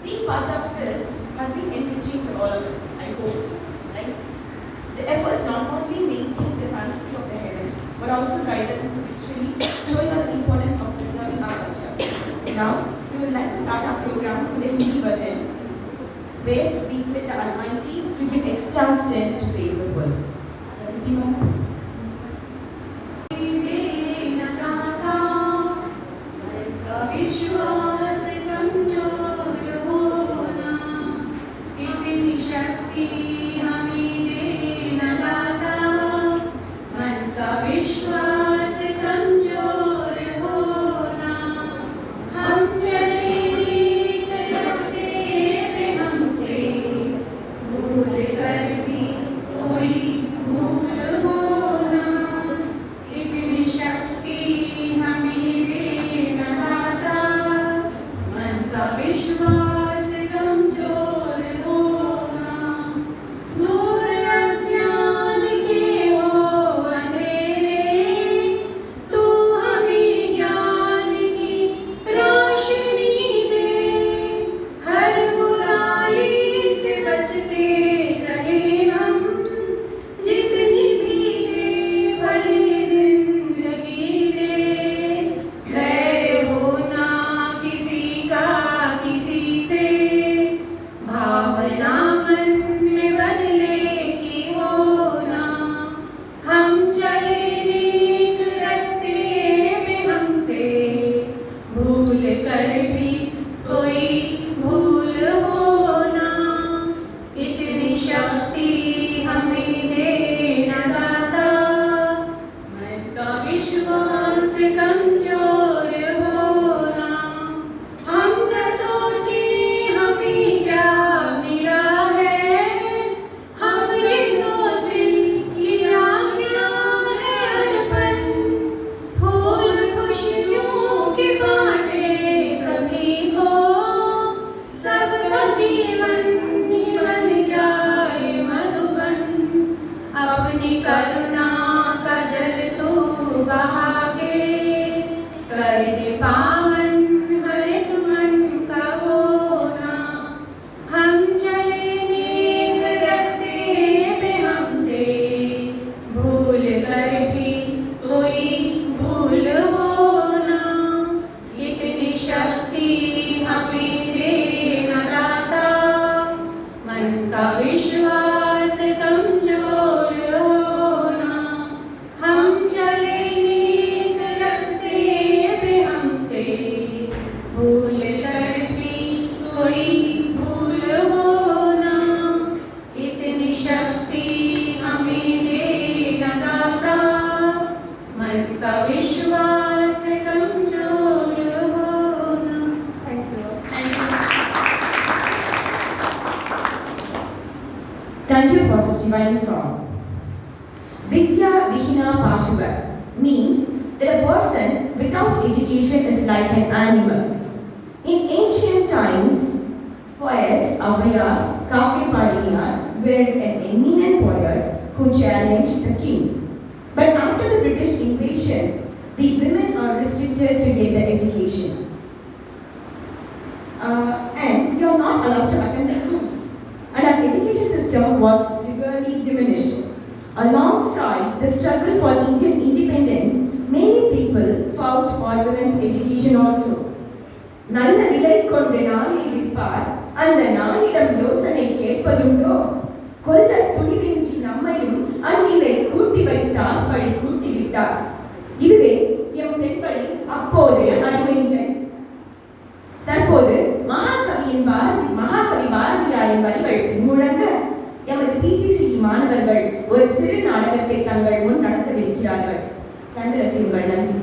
being part of this has been enriching for all of us, I hope, right? The efforts not only maintain the sanctity of the heaven, but also guide us spiritually, showing us the importance of preserving our culture. Now, we would like to start our program with a Hindi version, where we pray the Almighty to give extra strength to face the world. Thank you for this divine song. V.I. means that a person without education is like an animal. In ancient times, poet Abhaya Kakepadiya were an eminent poet who challenged the kings. But after the British invasion, the women are restricted to get the education. And you are not allowed to attend the schools. And our education system was severely diminished. Alongside the struggle for Indian independence, many people fought for women's education also. நல்ல விலை கொண்டு நாயை விற்பார், அந்த நாயிடம் யோசனை கேட்பதுண்டோ? கொல்ல துணிவின்றி நம்மையும் அந்நிலை கூட்டி வைத்தார், பழி கூட்டி விட்டார். இதுவே எம் பெண்களின் அப்போதைய அடிமை நிலை. தற்போது மகாகவி பாரதியாரின் வரிகள் முழங்க எமது PGCE மாணவர்கள் ஒரு சிறு நாடகத்தை தங்கள் முன் நடத்தவிருக்கிறார்கள். கண்டு ரசியுங்கள். நன்றி.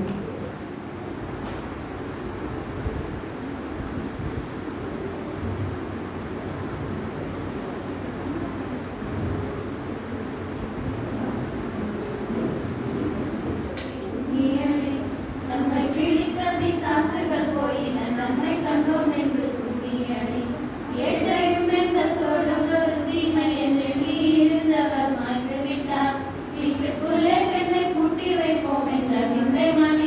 வீட்டுக்குள்ளே பெண்ணை பூட்டி வைப்போம் என்ற விந்தை மணி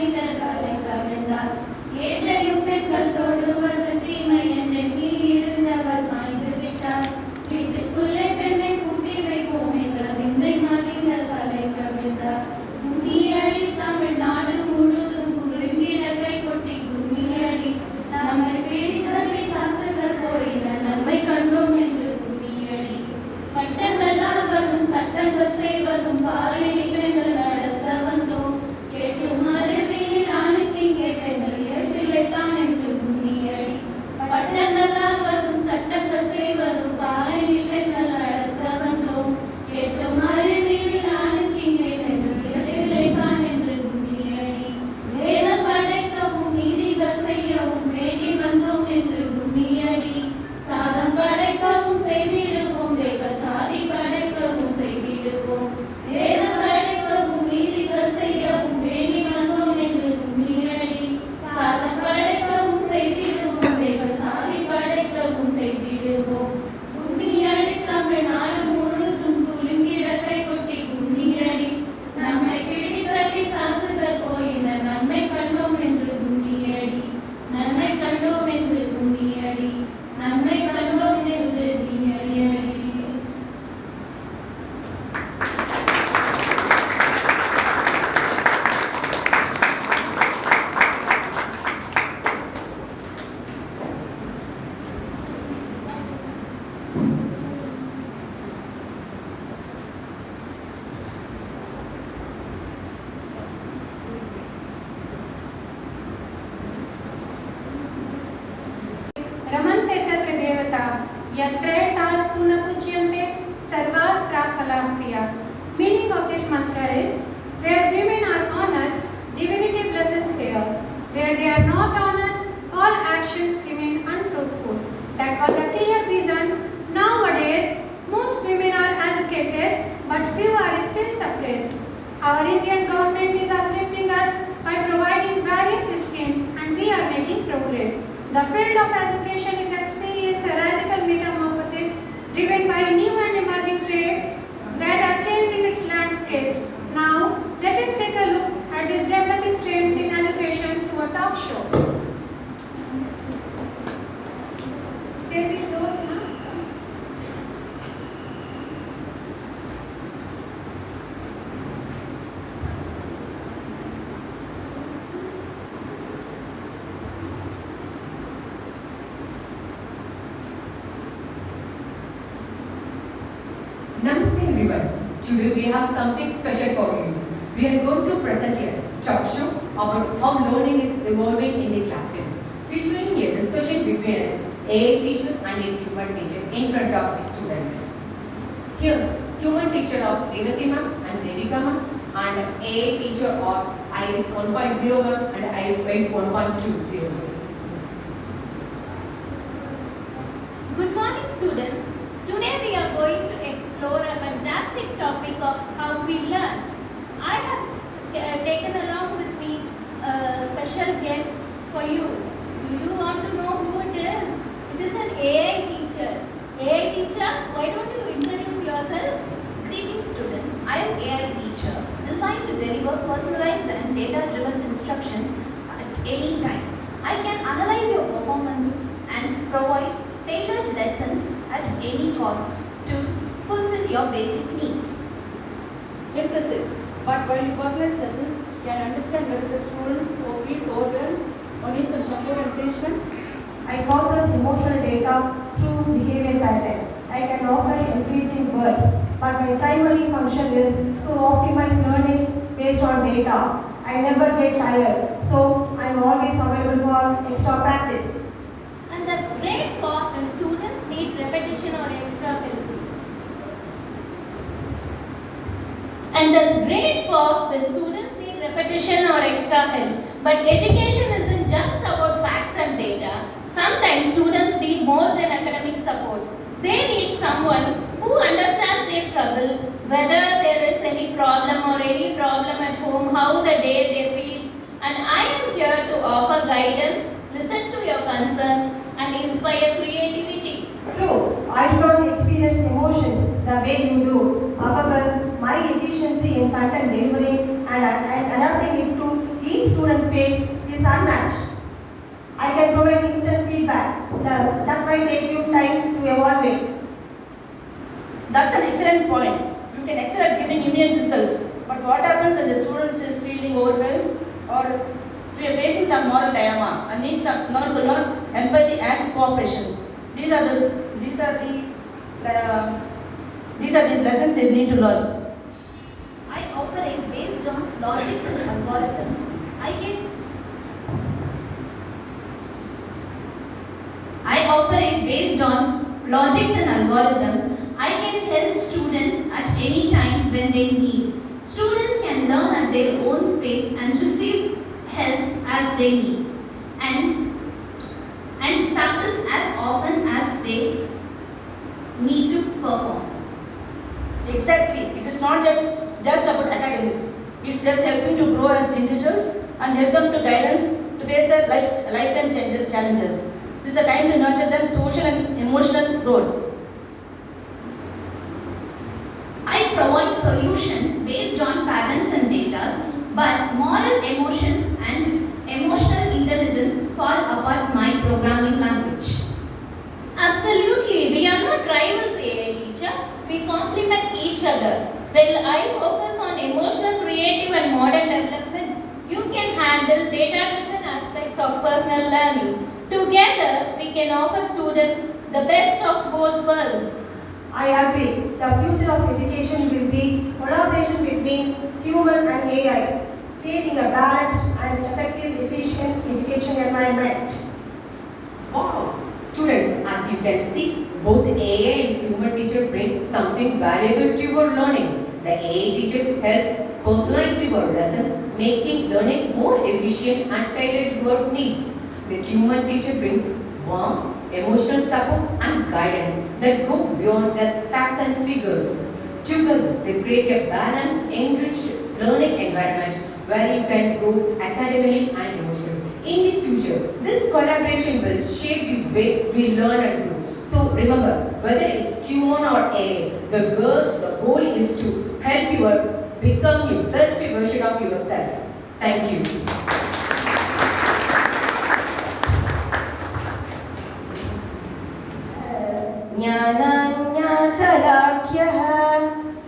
Yatre tastuna puchyante sarvastra phalakriya. Meaning of this mantra is, where women are honored, divinity blesses there. Where they are not honored, all actions remain unfruitful. That was a clear reason. Nowadays, most women are educated, but few are still suppressed. Our Indian government is uplifting us by providing various schemes, and we are making progress. The field of education is experiencing a radical metamorphosis driven by new and emerging trades that are changing its landscapes. Now, let us take a look at these developing trends in education through a talk show. Stay with those now. Namaste everyone. Today we have something special for you. We are going to present a talk show about how learning is evolving in the classroom, featuring a discussion between an AI teacher and a human teacher in front of the students. Here, human teacher are Revati ma'am and Devika ma'am, and AI teacher are IS 1.01 and IS 1.20. Good morning, students. Today we are going to explore a fantastic topic of how we learn. I have taken along with me a special guest for you. Do you want to know who it is? It is an AI teacher. AI teacher, why don't you introduce yourself? Greetings students, I am AI teacher designed to deliver personalized and data-driven instructions at any time. I can analyze your performances and provide tailored lessons at any cost to fulfill your basic needs. Impressive. But while you personalize lessons, can understand whether the students who feel overwhelmed or need some support and encouragement. I process emotional data through behavior pattern. I can offer encouraging words, but my primary function is to optimize learning based on data. I never get tired, so I'm always available for extra practice. And that's great for when students need repetition or extra help. And that's great for when students need repetition or extra help. But education isn't just about facts and data. Sometimes students need more than academic support. They need someone who understands their struggle, whether there is any problem or any problem at home, how the day they feel. And I am here to offer guidance, listen to your concerns, and inspire creativity. True, I do not experience emotions the way you do. However, my efficiency in content delivery and adapting it to each student's pace is unmatched. I can provide instant feedback that might take you time to evaluate. That's an excellent point. You can excel at giving immediate results. But what happens when the student is feeling overwhelmed or facing some moral dilemma and needs some learn empathy and cooperation? These are the lessons they need to learn. I operate based on logics and algorithms. I operate based on logics and algorithm. I can help students at any time when they need. Students can learn at their own pace and receive help as they need. And practice as often as they need to perform. Exactly. It is not just about academics. It's just helping to grow as individuals and help them to guidance to face their lifetime challenges. This is the time to nurture them social and emotional growth. I provide solutions based on patterns and data, but moral emotions and emotional intelligence fall apart my programming language. Absolutely, we are not rivals, AI teacher. We complement each other. Well, I focus on emotional, creative, and modern development. You can handle data-driven aspects of personal learning. Together, we can offer students the best of both worlds. I agree. The future of education will be collaboration between human and AI, creating a balanced and effective, efficient education environment. Wow! Students, as As you can see, both AA and human teacher bring something valuable to your learning. The AA teacher helps personalize your lessons, making learning more efficient and tailored to your needs. The human teacher brings warmth, emotional support and guidance that go beyond just facts and figures. Together, they create a balanced, enriched learning environment where you can grow academically and emotionally. In the future, this collaboration will shape the way we learn and grow. So remember, whether it's Q1 or AA, the goal is to help you become your best version of yourself. Thank you. ज्ञानान्यासलाख्यः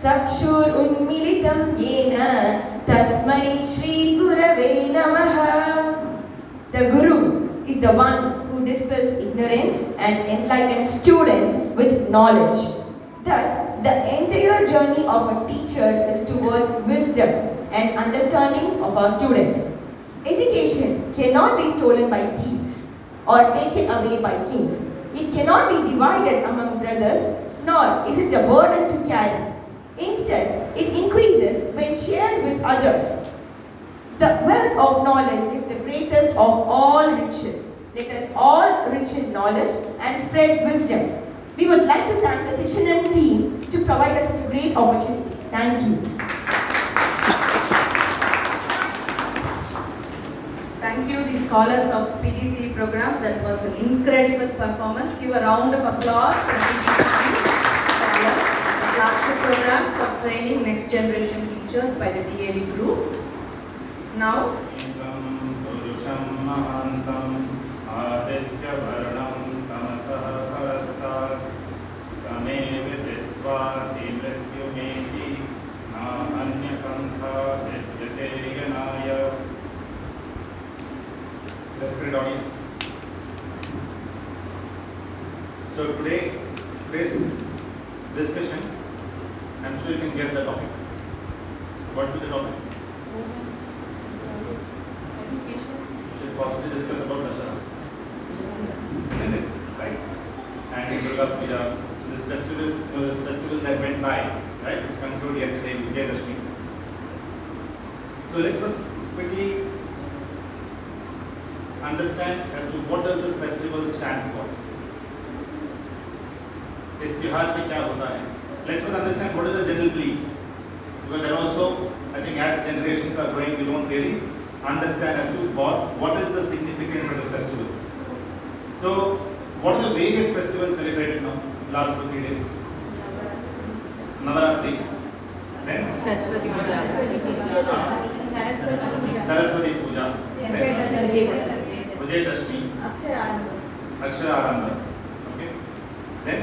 चक्षुरुन्मीलितं येन तस्मै श्रीगुरवे नमः. The Guru is the one who dispels ignorance and enlightens students with knowledge. Thus, the entire journey of a teacher is towards wisdom and understanding of our students. Education cannot be stolen by thieves or taken away by kings. It cannot be divided among brothers, nor is it a burden to carry. Instead, it increases when shared with others. The wealth of knowledge is the greatest of all riches. Let us all rich in knowledge and spread wisdom. We would like to thank the Shikshanam team to provide us such a great opportunity. Thank you. Thank you, the scholars of PGCE program. That was an incredible performance. Give a round of applause for PGCE scholars, the flagship program for training next generation teachers by the D.A.V group. Now, Respected audience. So today's discussion, I'm sure you can guess the topic. What will be the topic? We should possibly discuss about Dashara. Right? And Durga Puja. This festival that went by, right? Which concluded yesterday with Vijayadashmi. So let's first quickly understand as to what does this festival stand for. इस त्योहार पे क्या होता है? Let's first understand what is the general belief. Because then also, I think as generations are growing, we don't really understand as to what is the significance of this festival. So, what are the various festivals celebrated now? Last 2-3 days. Navaratri. Then Saraswati Puja. Saraswati Puja. Vijayadashmi. Akshara Arambha. Okay. Then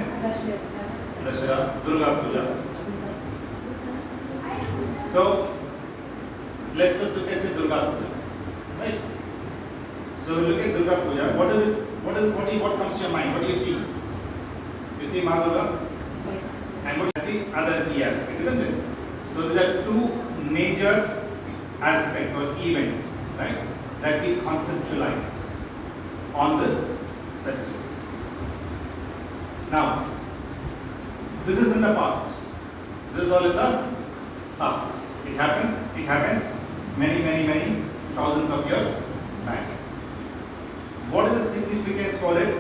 Dashara, Durga Puja. So let's first look at Durga Puja. Right? So look at Durga Puja. What comes to your mind? What do you see? You see Ma Durga? yes. And what is the other key aspect, isn't it? So there are two major aspects or events, right, that we conceptualize on this festival. Now, this is in the past. This is all in the past. It happened many thousands of years back. What is the significance for it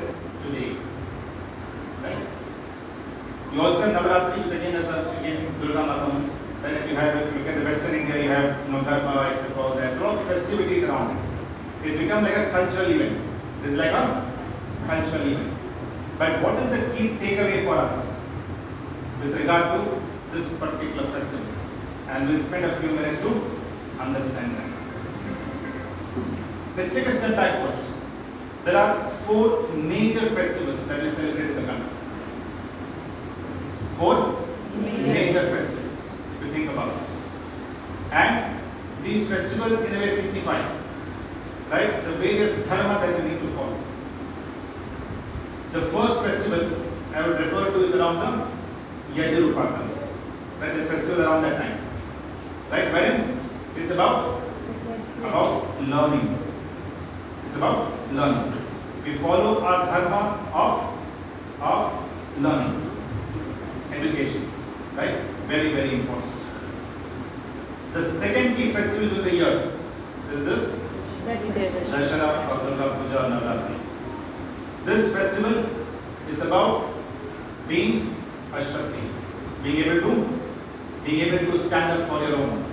today? Right? You also have Navaratri, which again is Durga Mata. Then if you look at the Western India, you have Gopalapuram, etc. There are a lot of festivities around it. It's become like a cultural event. It's like a cultural event. But what is the key takeaway for us with regard to this particular festival? And we'll spend a few minutes to understand that. Let's take a step back first. There are 4 major festivals that we celebrate in the country. 4 major festivals, if you think about it. And these festivals in a way signify, right, the various dharma that we need to follow. The first festival I would refer to is around the Yajurupakam, right, the festival around that time. Right, wherein it's about learning. It's about learning. We follow our dharma of very important. The second key festival of the year is this Dashara or Durga Puja Navratri. This festival is about being a Shakti, being able to stand up for your own,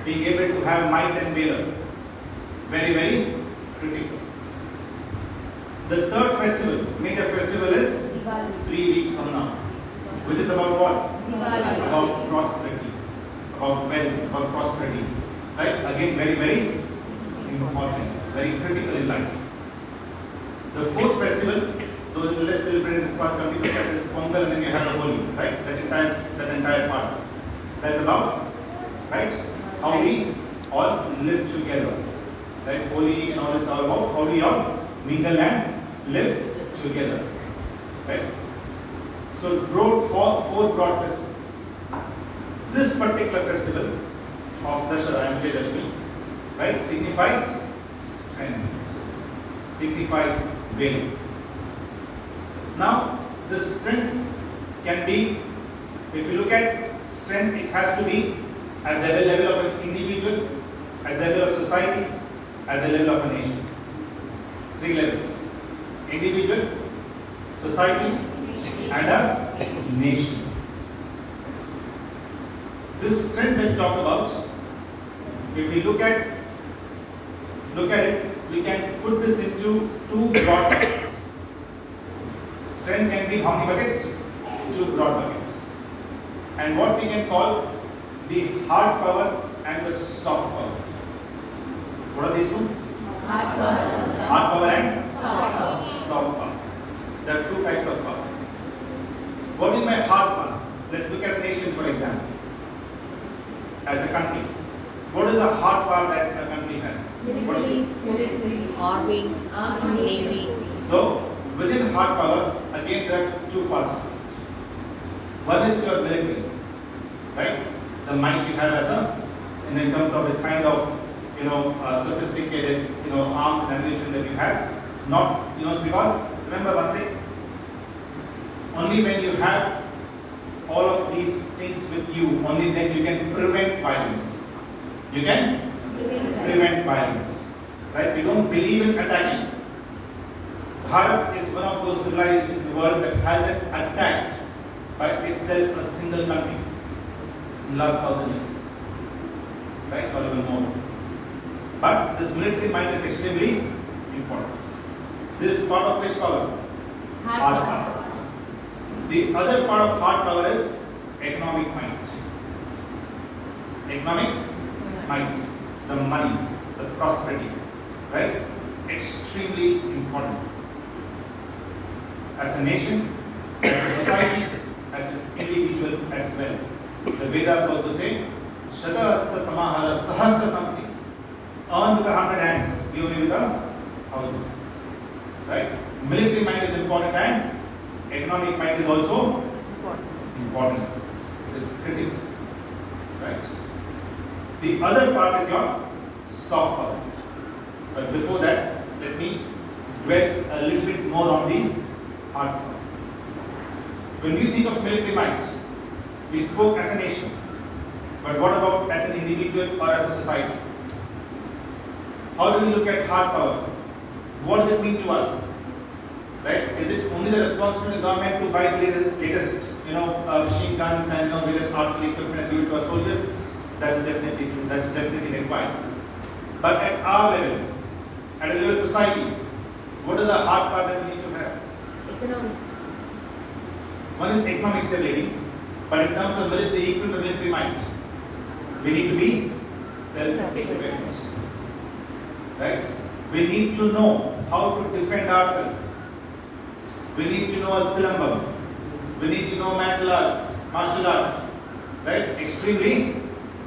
being able to have might and valor. Very, very critical. The third festival, major festival is 3 weeks from now, which is about what? About prosperity, about wealth, about prosperity. Right? Again, very, very important, very critical in life. The fourth festival, those who less celebrated this part, some people practice Pongal and then you have the Holi, right? That entire part. That's about, right? How we all live together. Right? Holi and all is all about how we all mingle and live together. Right? So four broad festivals. This particular festival of Dashara and Vijayadashmi, right, signifies strength, signifies will. Now, the strength can be, if you look at strength, it has to be at the level of an individual, at the level of society, at the level of a nation. 3 levels: individual, society, and a nation. This strength that we talk about, if we look at it, we can put this into 2 broad buckets. Strength can be how many buckets? 2 broad buckets. And what we can call the hard power and the soft power. What are these 2? Hard power and soft power. There are 2 types of powers. What is my hard power? Let's look at a nation, for example. As a country, what is the hard power that a country has? Military, army, navy. So, within hard power, again there are 2 parts to it. One is your military, right? The might you have as in terms of the kind of, sophisticated, arms and ammunition that you have. Not, because remember one thing, only when you have all of these things with you, only then you can prevent violence. You can prevent violence. Right? We don't believe in attacking. Bharat is one of those civilizations in the world that hasn't attacked by itself a single country in the last 1,000 years. Right? Or even more. But this military might is extremely important. This is part of which power? Hard power. The other part of hard power is economic might. Economic might. The money, the prosperity. Right? Extremely important. As a nation, as a society, as an individual as well. The Vedas also say, Shata Asta Samahara Sahasra Samti. Earn with 100 hands, give away with 1,000. Right? Military might is important and economic might is also important. It is critical. Right? The other part is your soft power. But before that, let me dwell a little bit more on the hard power. When we think of military might, we spoke as a nation. But what about as an individual or as a society? How do we look at hard power? What does it mean to us? Right? Is it only the responsibility of the government to buy the latest, machine guns and various artillery equipment and give it to our soldiers? That's definitely true. That's definitely required. But at our level, at a level of society, what is the hard power that we need to have? Economics. One is economic stability, but in terms of military, equal to military might, we need to be self-equivalent. Right? We need to know how to defend ourselves. We need to know a silambam. We need to know martial arts. Right? Extremely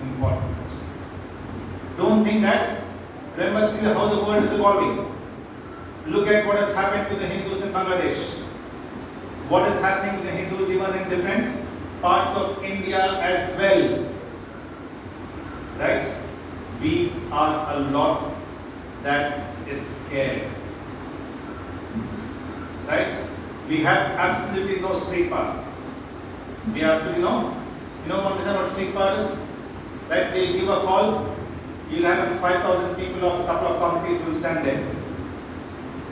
important. Don't think that, remember, see how the world is evolving. Look at what has happened to the Hindus in Bangladesh. What is happening to the Hindus even in different parts of India as well. Right? We are a lot that is scared. Right? We have absolutely no street power. We have to, You know what street power is? Right? They give a call. You'll have 5,000 people of a couple of communities will stand there.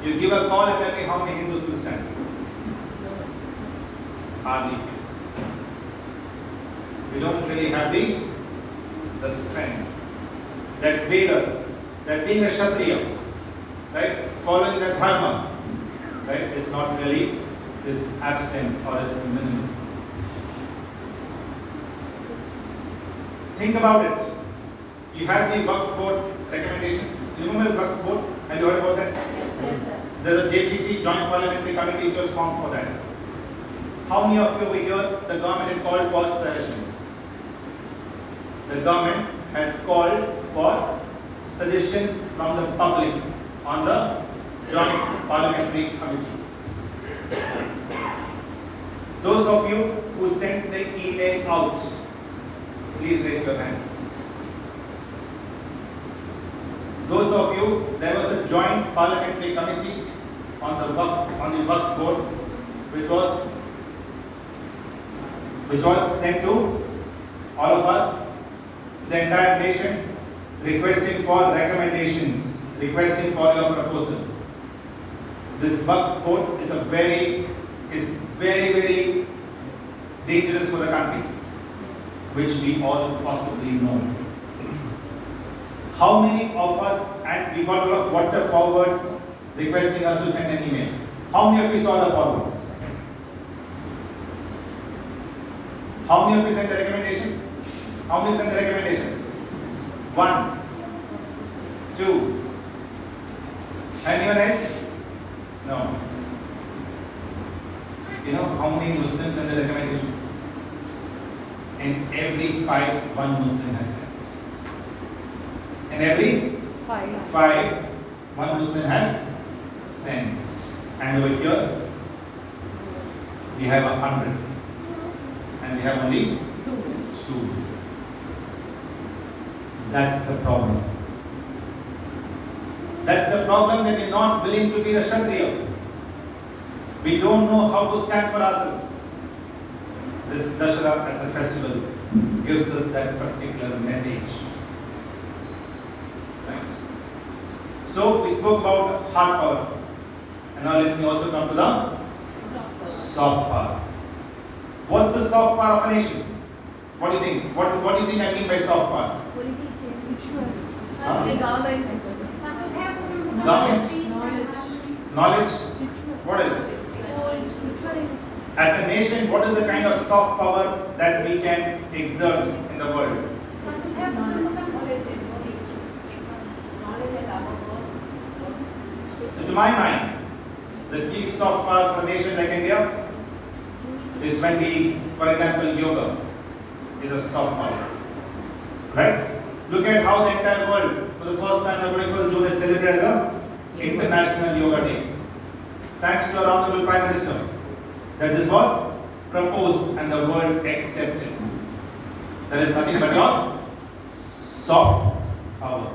You give a call and tell me how many Hindus will stand. Hardly. We don't really have the strength. That Veda, that being a Kshatriya, right, following the dharma, right, is not really, is absent or is minimal. Think about it. You have the Waqf board recommendations. You remember the Waqf board? Have you heard about that? Yes, sir. There's a JPC, Joint Parliamentary Committee, which was formed for that. How many of you over here, the government had called for suggestions? The government had called for suggestions from the public on the Joint Parliamentary Committee. Those of you who sent the email out, please raise your hands. Those of you, there was a Joint Parliamentary Committee on the Waqf board, which was sent to all of us, the entire nation, requesting for recommendations, requesting for your proposal. This Waqf board is very, very dangerous for the country, which we all possibly know. How many of us, and we got a lot of WhatsApp forwards requesting us to send an email. How many of you saw the forwards? How many of you sent the recommendation? How many sent the recommendation? 1, 2. Anyone else? No. You know how many Muslims sent the recommendation? In every 5, 1 Muslim has sent. In every 5, 1 Muslim has sent. And over here, we have 100. And we have only 2. That's the problem. That's the problem, that we're not willing to be the Kshatriya. We don't know how to stand for ourselves. This Dashara as a festival gives us that particular message. Right? So we spoke about hard power. And now let me also come to the soft power. What's the soft power of a nation? What do you think? What do you think I mean by soft power? Politics is ritual. Huh? The government. Government? Knowledge? What else? As a nation, what is the kind of soft power that we can exert in the world? So to my mind, the key soft power for a nation like India is when we, for example, yoga is a soft power. Right? Look at how the entire world, for the first time, the 21st June is celebrated as a International Yoga Day. Thanks to our Honorable Prime Minister, that this was proposed and the world accepted. There is nothing but your soft power.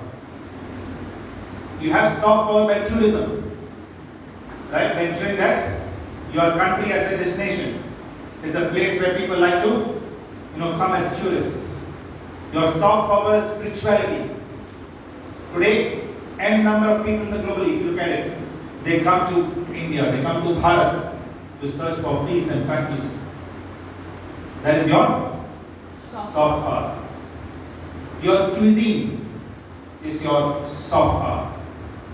You have soft power by tourism, right? Ensuring that your country as a destination is a place where people like to, come as tourists. Your soft power is spirituality. Today, n number of people globally, if you look at it, they come to India, they come to Bharat to search for peace and tranquility. That is your soft power. Your cuisine is your soft power.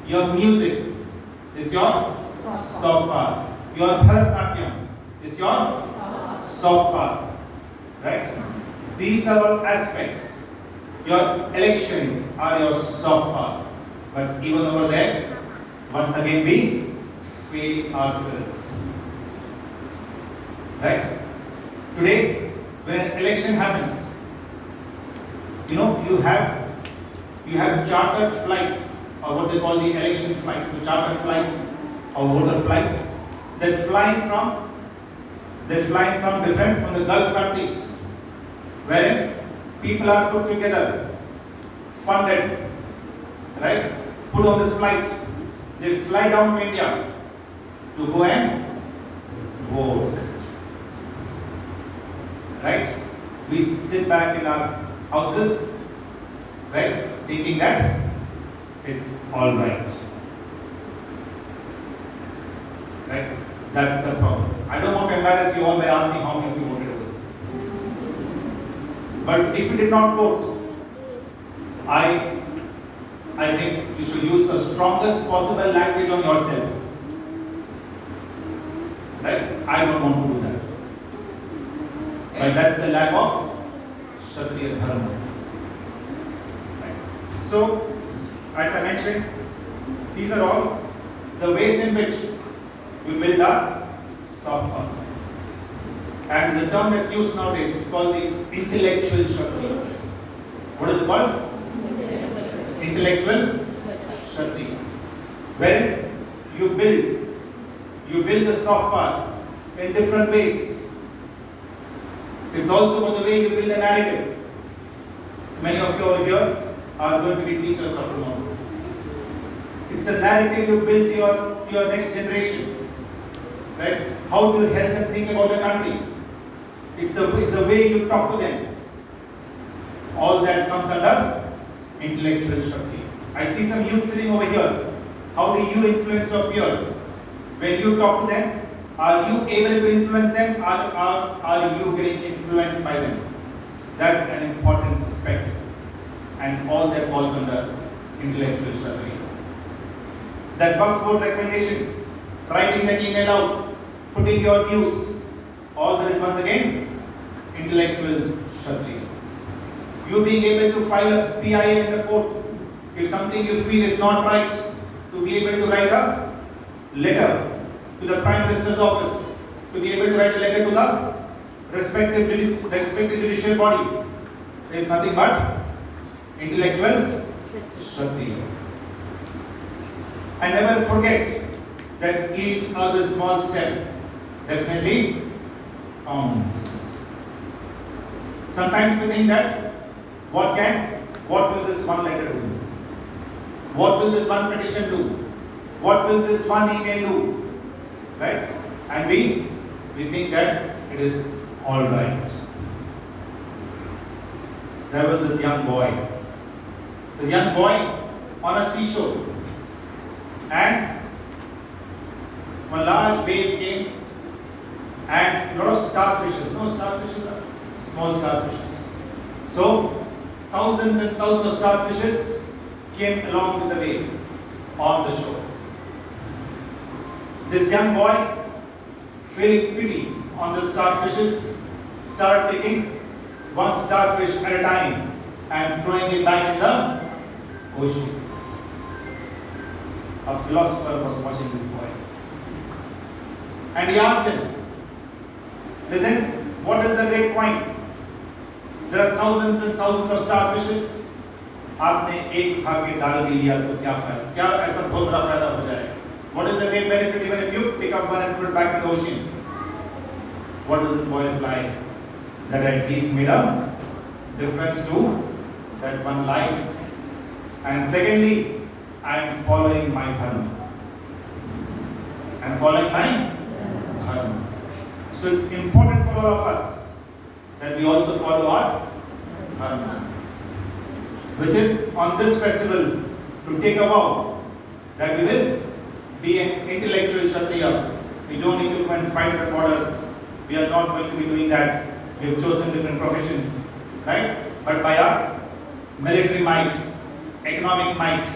Your music is your soft power. Your Bharatanatyam is your soft power. Right? These are all aspects. Your elections are your soft power. But even over there, once again we fail ourselves. Right? Today, when an election happens, you have chartered flights, or what they call the election flights. So chartered flights or voter flights that flying from the Gulf countries, wherein people are put together, funded, right? Put on this flight. They fly down to India to go and vote. Right? we sit back in our houses, right, thinking that it's all right. Right? That's the problem. I don't want to embarrass you all by asking how many of you voted away. But if you did not vote, I think you should use the strongest possible language on yourself. Right? I don't want to do that. But that's the lack of Kshatriya Dharma. Right? So, as I mentioned, these are all the ways in which we build our soft power. And the term that's used nowadays is called the intellectual Kshatriya. What is it called? Intellectual Kshatriya. Wherein you build the soft power in different ways. It's also about the way you build a narrative. Many of you over here are going to be teachers of tomorrow. It's the narrative you build to your next generation. Right? How do you help them think about the country? It's the way you talk to them. All that comes under intellectual Kshatriya. I see some youth sitting over here. How do you influence your peers? When you talk to them, are you able to influence them? Are you getting influenced by them? That's an important aspect. And all that falls under intellectual Kshatriya. That buff board recommendation, writing that email out, putting your views, all that is once again intellectual Kshatriya. You being able to file a PIL in the court, if something you feel is not right, to be able to write a letter to the Prime Minister's office, to be able to write a letter to the respective judicial body, is nothing but intellectual Kshatriya. And never forget that each other small step definitely counts. Sometimes we think that what will this one letter do? What will this one petition do? What will this one email do? Right? And we think that it is all right. There was this young boy on a seashore, and one large wave came and a lot of starfishes. No, starfishes are small starfishes. So thousands and thousands of starfishes came along with the wave on the shore. This young boy, feeling pity on the starfishes, started taking one starfish at a time and throwing it back in the ocean. A philosopher was watching this boy, and he asked him, listen, what is the great point? There are thousands and thousands of starfishes. आपने एक खा के डाल भी लिया तो क्या फायदा? क्या ऐसा बहुत बड़ा फायदा हो जाएगा? What is the great benefit even if you pick up one and put it back in the ocean? What does this boy reply? That at least made a difference to that one life. And secondly, I am following my dharma. I am following my dharma. So it's important for all of us that we also follow our dharma. Which is on this festival to take a vow that we will be an intellectual Kshatriya. We don't need to go and fight the borders. We are not going to be doing that. We have chosen different professions, right? But by our military might, economic might.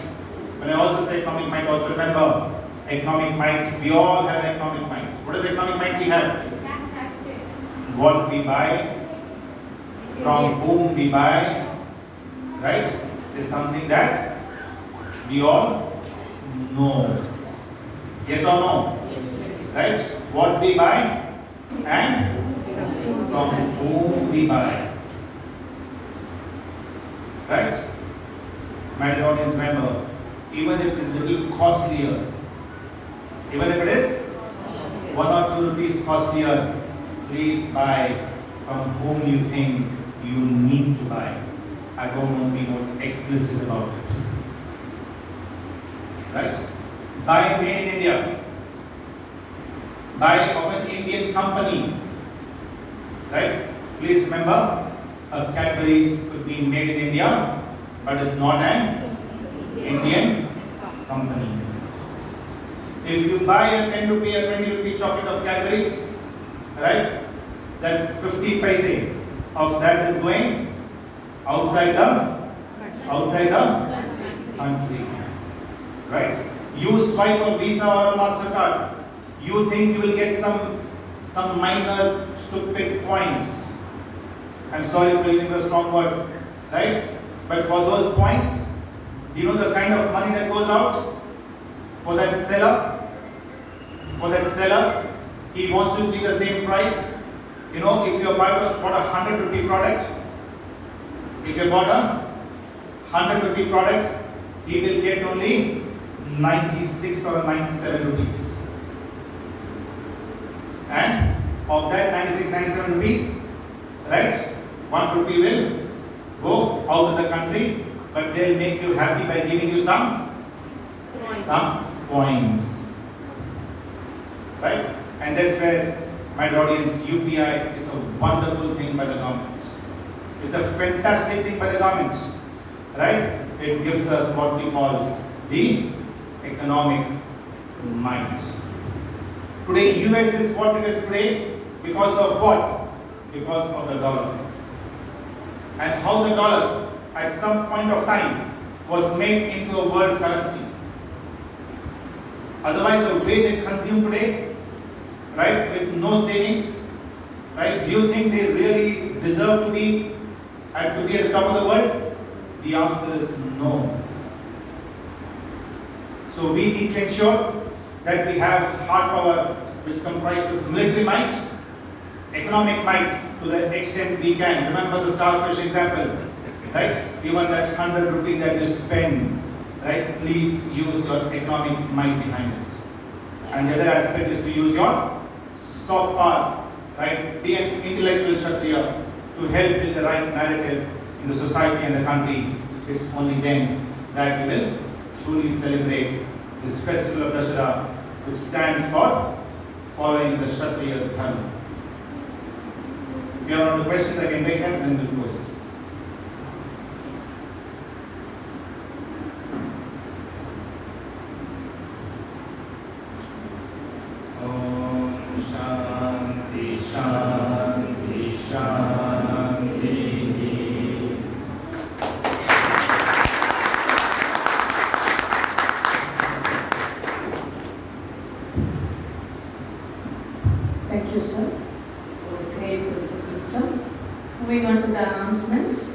When I also say economic might, also remember economic might. We all have economic might. What is economic might we have? What we buy, from whom we buy, right, is something that we all know. Yes or no? Yes. Right? What we buy and from whom we buy. Right? My dear audience, remember, even if it is a little costlier, even if it is 1 or 2 rupees costlier, please buy from whom you think you need to buy. I don't want to be more explicit about it. Right? Buy made in India. Buy of an Indian company. Right? Please remember, a Cadbury's could be made in India, but it's not an Indian company. If you buy a 10 rupee or 20 rupee chocolate of Cadbury's, right, then 50 paise of that is going outside the country, right? You swipe a Visa or a MasterCard, you think you will get some minor stupid points. I'm sorry for using the strong word, right? But for those points, do you know the kind of money that goes out for that seller? For that seller, he wants to keep the same price. You know, if you bought a 100 rupee product, if you bought a 100 rupee product, he will get only 96 or 97 rupees. And of that 96, 97 rupees, right, 1 rupee will go out of the country, but they'll make you happy by giving you some points. Right? And that's where, my audience, UPI is a wonderful thing by the government. It's a fantastic thing by the government. Right? It gives us what we call the economic might. Today, US is what it is today because of what? Because of the dollar. And how the dollar, at some point of time, was made into a world currency. Otherwise, the way they consume today, right, with no savings, right, do you think they really deserve to be at the top of the world? The answer is no. So we need to ensure that we have hard power, which comprises military might, economic might to the extent we can. Remember the starfish example, right? Even that 100 rupees that you spend, right? Please use your economic might behind it. And the other aspect is to use your soft power, right? Be an intellectual Kshatriya to help build the right narrative in the society and the country. It's only then that we will truly celebrate this festival of Dashera, which stands for following the Kshatriya Dharma. If you have any questions, I can take them and then we'll close. Shanti, Shanti, Shanti. Thank you, sir, for great words of wisdom. Moving on to the announcements.